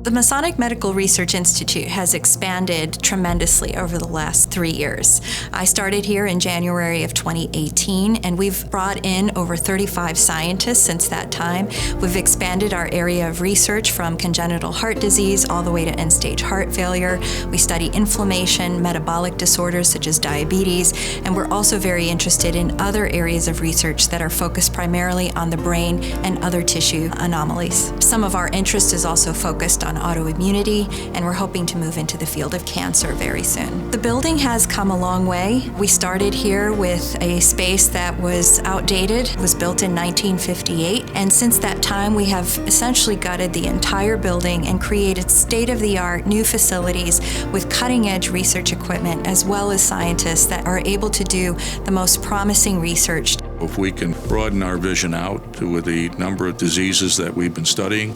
The Masonic Medical Research Institute has expanded tremendously over the last 3 years. I started here in January of 2018, and we've brought in over 35 scientists since that time. We've expanded our area of research from congenital heart disease all the way to end-stage heart failure. We study inflammation, metabolic disorders such as diabetes, and we're also very interested in other areas of research that are focused primarily on the brain and other tissue anomalies. Some of our interest is also focused on autoimmunity, and we're hoping to move into the field of cancer very soon. The building has come a long way. We started here with a space that was outdated. It was built in 1958, and since that time we have essentially gutted the entire building and created state-of-the-art new facilities with cutting-edge research equipment, as well as scientists that are able to do the most promising research. If we can broaden our vision out with the number of diseases that we've been studying,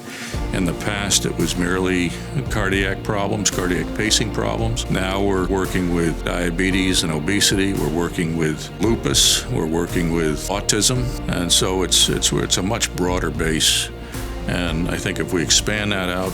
in the past it was merely cardiac problems, cardiac pacing problems. Now we're working with diabetes and obesity, we're working with lupus, we're working with autism, and so it's a much broader base. And I think if we expand that out,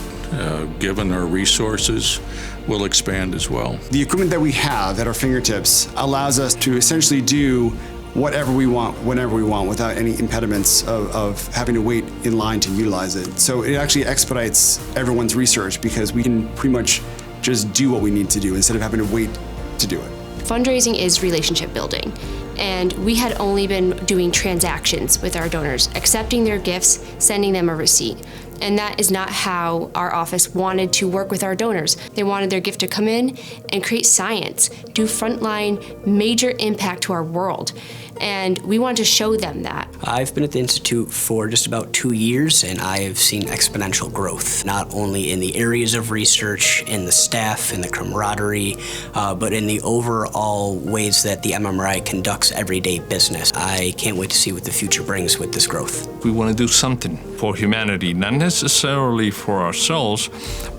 given our resources, we'll expand as well. The equipment that we have at our fingertips allows us to essentially do whatever we want, whenever we want, without any impediments of having to wait in line to utilize it. So it actually expedites everyone's research because we can pretty much just do what we need to do instead of having to wait to do it. Fundraising is relationship building, and we had only been doing transactions with our donors, accepting their gifts, sending them a receipt. And that is not how our office wanted to work with our donors. They wanted their gift to come in and create science, do frontline major impact to our world. And we wanted to show them that. I've been at the Institute for just about 2 years, and I have seen exponential growth, not only in the areas of research, in the staff, in the camaraderie, but in the overall ways that the MMRI conducts everyday business. I can't wait to see what the future brings with this growth. We want to do something for humanity, not necessarily for ourselves,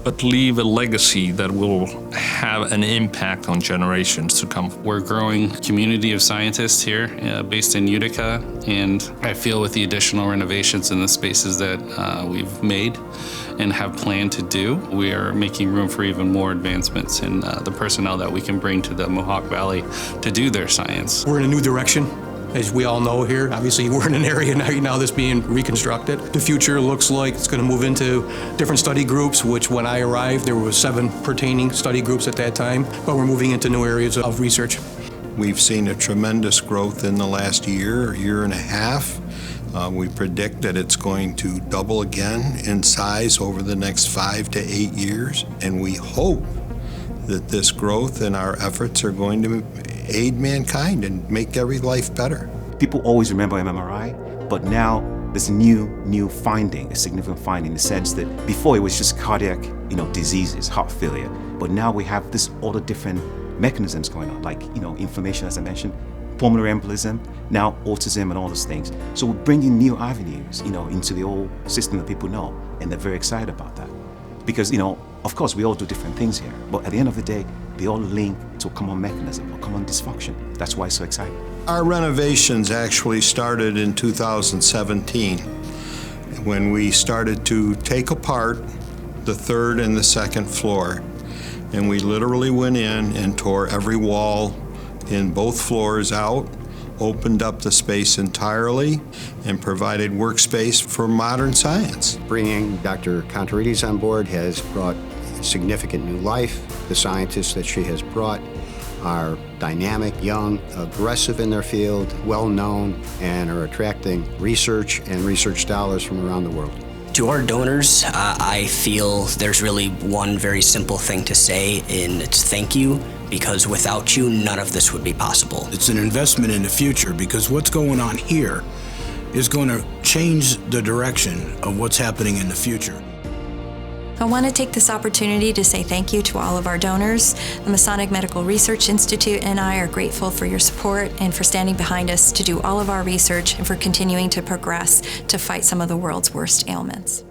but leave a legacy that will have an impact on generations to come. We're a growing community of scientists here based in Utica, and I feel with the additional renovations in the spaces that we've made and have planned to do, we are making room for even more advancements in the personnel that we can bring to the Mohawk Valley to do their science. We're in a new direction. As we all know here, obviously we're in an area now that's being reconstructed. The future looks like it's going to move into different study groups, which when I arrived, there were 7 pertaining study groups at that time, but we're moving into new areas of research. We've seen a tremendous growth in the last year and a half. We predict that it's going to double again in size over the next 5 to 8 years, and we hope that this growth and our efforts are going to aid mankind and make every life better. People always remember MMRI, but now there's a new finding, a significant finding in the sense that before it was just cardiac, diseases, heart failure, but now we have this all the different mechanisms going on, like, inflammation, as I mentioned, pulmonary embolism, now autism and all those things. So we're bringing new avenues, into the whole system that people know, and they're very excited about that. Because, of course, we all do different things here, but at the end of the day, they all link to a common mechanism, a common dysfunction. That's why it's so exciting. Our renovations actually started in 2017 when we started to take apart the 3rd and the 2nd floor. And we literally went in and tore every wall in both floors out, opened up the space entirely, and provided workspace for modern science. Bringing Dr. Contaridis on board has brought significant new life. The scientists that she has brought are dynamic, young, aggressive in their field, well-known, and are attracting research and research dollars from around the world. To our donors, I feel there's really one very simple thing to say, and it's thank you, because without you, none of this would be possible. It's an investment in the future, because what's going on here is going to change the direction of what's happening in the future. I want to take this opportunity to say thank you to all of our donors. The Masonic Medical Research Institute and I are grateful for your support and for standing behind us to do all of our research and for continuing to progress to fight some of the world's worst ailments.